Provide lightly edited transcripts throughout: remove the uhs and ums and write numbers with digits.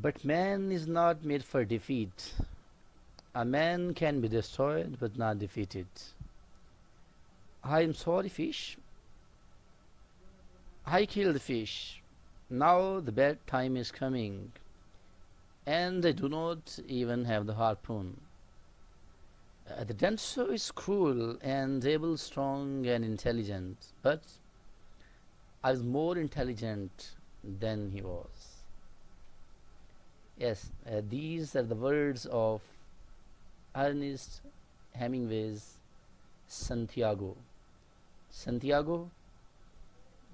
But man is not made for defeat. A man can be destroyed but not defeated. I am sorry, fish. I killed the fish. Now the bad time is coming, and I do not even have the harpoon. The dancer is cruel and able, strong and intelligent, but I was more intelligent than he was. Yes, these are the words of Ernest Hemingway's Santiago. Santiago,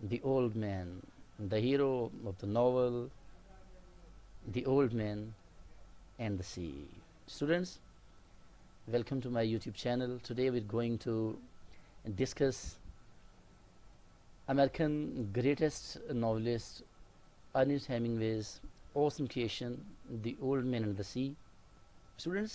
the old man, the hero of the novel, The Old Man and the Sea. Students, welcome to my YouTube channel. Today we're going to discuss American greatest novelist Ernest Hemingway's awesome creation, The Old Man and the Sea. Students,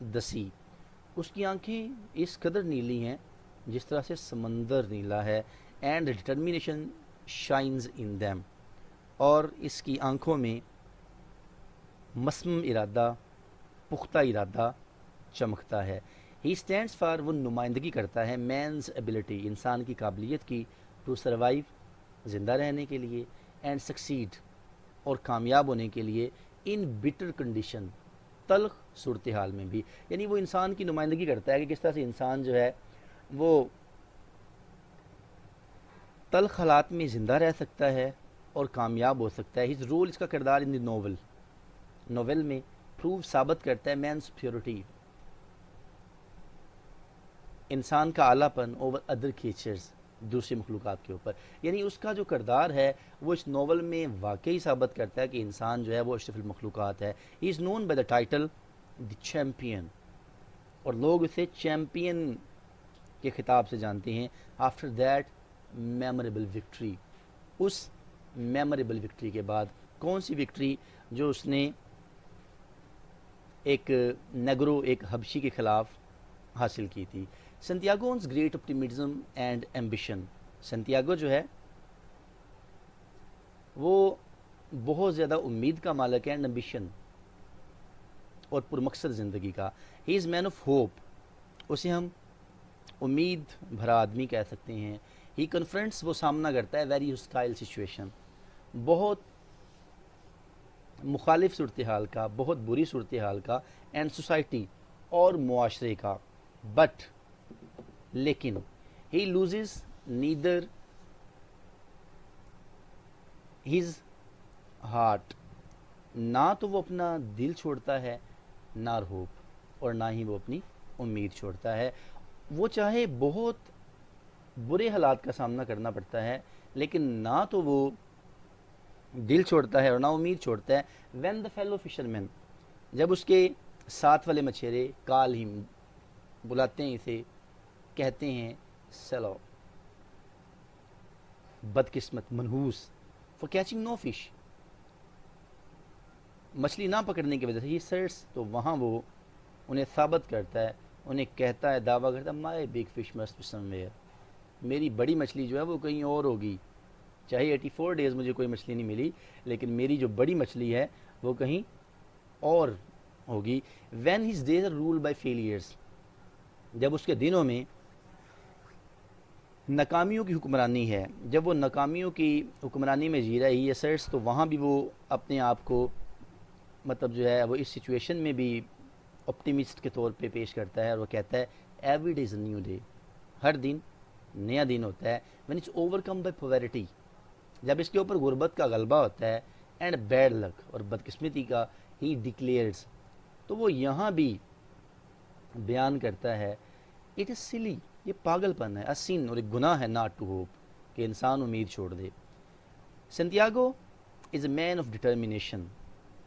the sea. اس کی آنکھیں اس قدر نیلی ہیں جس طرح سے سمندر نیلا ہے. and determination shines in them. اور اس کی آنکھوں میں مصمم ارادہ، پختہ ارادہ چمکتا ہے. ہی اسٹینڈس فار، وہ نمائندگی کرتا ہے مینز ایبلٹی، انسان کی قابلیت کی، ٹو سروائیو، زندہ رہنے کے لیے، اینڈ سکسیڈ، اور کامیاب ہونے کے لیے، ان بٹر کنڈیشن، تلخ صورتحال میں بھی. یعنی وہ انسان کی نمائندگی کرتا ہے کہ کس طرح سے انسان جو ہے وہ تلخ حالات میں زندہ رہ سکتا ہے اور کامیاب ہو سکتا ہے. ہز رول، اس کا کردار ان دی ناول میں پروو، ثابت کرتا ہے مینس پیورٹی، انسان کا اعلیٰ پن اوور ادر کریچرز، دوسری مخلوقات کے اوپر. یعنی اس کا جو کردار ہے وہ اس ناول میں واقعی ثابت کرتا ہے کہ انسان جو ہے وہ اشرف المخلوقات ہے. He is known by the title the champion, اور لوگ اسے چیمپئن کے خطاب سے جانتے ہیں. آفٹر دیٹ میموریبل وکٹری، اس میموریبل وکٹری کے بعد. کون سی وکٹری؟ جو اس نے ایک نیگرو، ایک حبشی کے خلاف حاصل کی تھی. Santiago's great optimism and ambition, Santiago جو ہے وہ بہت زیادہ امید کا مالک ہے، اینڈ ایمبیشن، اور پرمقصد زندگی کا. ہی از مین آف ہوپ، اسے ہم امید بھرا آدمی کہہ سکتے ہیں. ہی کنفرنٹس، وہ سامنا کرتا ہے ویری ہسٹائل سچویشن، بہت مخالف صورتحال کا، بہت بری صورتحال کا، اینڈ سوسائٹی، اور معاشرے کا. بٹ، لیکن، ہی لوزز نیدر ہز ہارٹ، نہ تو وہ اپنا دل چھوڑتا ہے، نار ہوپ، اور نہ ہی وہ اپنی امید چھوڑتا ہے. وہ چاہے بہت برے حالات کا سامنا کرنا پڑتا ہے لیکن نہ تو وہ دل چھوڑتا ہے اور نہ امید چھوڑتا ہے. وین دا فیلو فشرمین، جب اس کے ساتھ والے مچھیرے، کال ہم، بلاتے ہیں اسے، کہتے ہیں سیلو، بدقسمت، منحوس، فار کیچنگ نو فش، مچھلی نہ پکڑنے کی وجہ سے. ہی سرٹس، تو وہاں وہ انہیں ثابت کرتا ہے، انہیں کہتا ہے، دعویٰ کرتا ہے، my big fish must be somewhere ویئر، میری بڑی مچھلی جو ہے وہ کہیں اور ہوگی. چاہے 84 ڈیز مجھے کوئی مچھلی نہیں ملی لیکن میری جو بڑی مچھلی ہے وہ کہیں اور ہوگی. When his days are rule by failures, جب اس کے دنوں میں ناکامیوں کی حکمرانی ہے، جب وہ ناکامیوں کی حکمرانی میں جی رہا ہے یہ سرس، تو وہاں بھی وہ اپنے آپ کو مطلب جو ہے وہ اس سچویشن میں بھی آپٹیمسٹ کے طور پہ پیش کرتا ہے، اور وہ کہتا ہے every day is a new day, ہر دن نیا دن ہوتا ہے. When it's overcome by poverty, جب اس کے اوپر غربت کا غلبہ ہوتا ہے، اینڈ بیڈ لک، اور بدقسمتی کا، ہی ڈکلیئرز، تو وہ یہاں بھی بیان کرتا ہے اٹ از سلی، یہ پاگل پن ہے، سن، اور ایک گناہ ہے، ناٹ ٹو ہوپ، کہ انسان امید چھوڑ دے. سنتیاگو از اے مین آف ڈٹرمینیشن،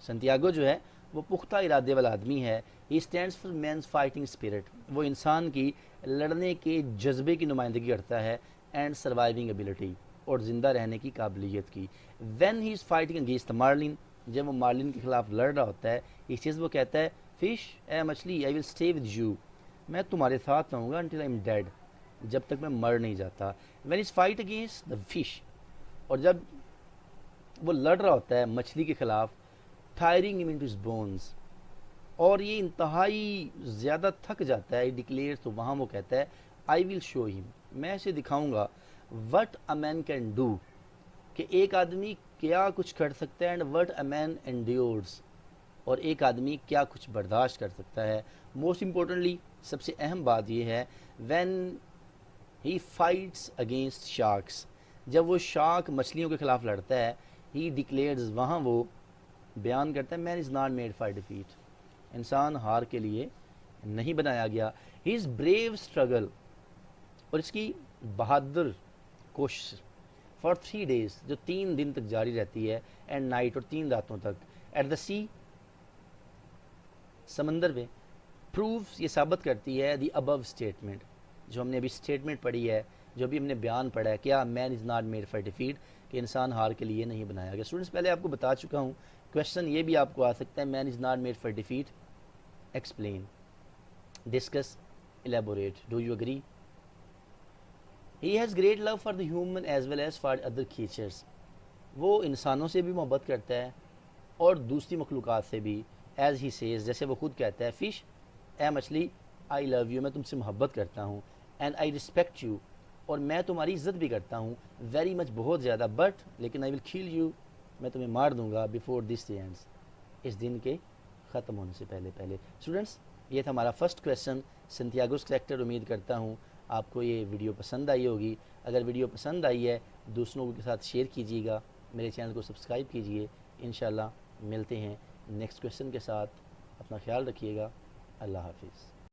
سنتیاگو جو ہے وہ پختہ ارادے والا آدمی ہے. He stands for man's fighting spirit, وہ انسان کی لڑنے کے جذبے کی نمائندگی کرتا ہے، اینڈ سروائیونگ ایبلٹی، اور زندہ رہنے کی قابلیت کی. When he is fighting against Marlene, جب وہ مارلن کے خلاف لڑ رہا ہوتا ہے، اس چیز وہ کہتا ہے فش، اے مچھلی، آئی ول اسٹے ود یو، میں تمہارے ساتھ رہوں گا انٹل آئی ایم ڈیڈ، جب تک میں مر نہیں جاتا. When is fight against the fish, اور جب وہ لڑ رہا ہوتا ہے مچھلی کے خلاف، ٹائرنگ ہم انٹو ہز بونز، اور یہ انتہائی زیادہ تھک جاتا ہے، ڈکلیئر، تو وہاں وہ کہتا ہے آئی ول شو ہم، میں اسے دکھاؤں گا، what a man can do, کہ ایک آدمی کیا کچھ کر سکتا ہے، and what a main endeavours, اور ایک آدمی کیا کچھ برداشت کر سکتا ہے. موسٹ امپورٹنٹلی، سب سے اہم بات یہ ہے، when he fights against sharks, جب وہ شارک، مچھلیوں کے خلاف لڑتا ہے، ہی ڈکلیئرز، وہاں وہ بیان کرتا ہے man is not made for defeat, انسان ہار کے لیے نہیں بنایا گیا. ہی از بریو اسٹرگل، اور اس کی بہادر کوشش، فار 3 days، جو 3 دن تک جاری رہتی ہے، اینڈ نائٹ، اور 3 راتوں تک، ایٹ دا سی، سمندر میں. پروفس، یہ ثابت کرتی ہے دی ابو اسٹیٹمنٹ، جو ہم نے ابھی اسٹیٹمنٹ پڑھی ہے، جو ابھی ہم نے بیان پڑھا ہے، کیا man is not made for defeat, کہ انسان ہار کے لیے نہیں بنایا گیا. اسٹوڈنٹس، پہلے آپ کو بتا چکا ہوں، کویشچن یہ بھی آپ کو آ سکتا ہے، man is not made for defeat, explain. discuss, elaborate. Do you agree? He has great love for the human as well as for other creatures. وہ انسانوں سے بھی محبت کرتا ہے اور دوسری مخلوقات سے بھی. ایز ہی سیز, جیسے وہ خود کہتا ہے, فش, اے مچھلی, آئی لو یو, میں تم سے محبت کرتا ہوں, اینڈ آئی رسپیکٹ یو, اور میں تمہاری عزت بھی کرتا ہوں, ویری مچ, بہت زیادہ, بٹ, لیکن آئی ول کل یو, میں تمہیں مار دوں گا, بیفور دس ڈے اینڈس, اس دن کے ختم ہونے سے پہلے پہلے. اسٹوڈنٹس, یہ تھا ہمارا فرسٹ کویسچن, سنتیاگوز کریکٹر. امید کرتا ہوں آپ کو یہ ویڈیو پسند آئی ہوگی. اگر ویڈیو پسند آئی ہے دوسروں کے ساتھ شیئر کیجیے گا, میرے چینل کو سبسکرائب کیجیے. انشاءاللہ ملتے ہیں نیکسٹ کویسچن کے ساتھ. اپنا خیال رکھیے گا. اللہ حافظ.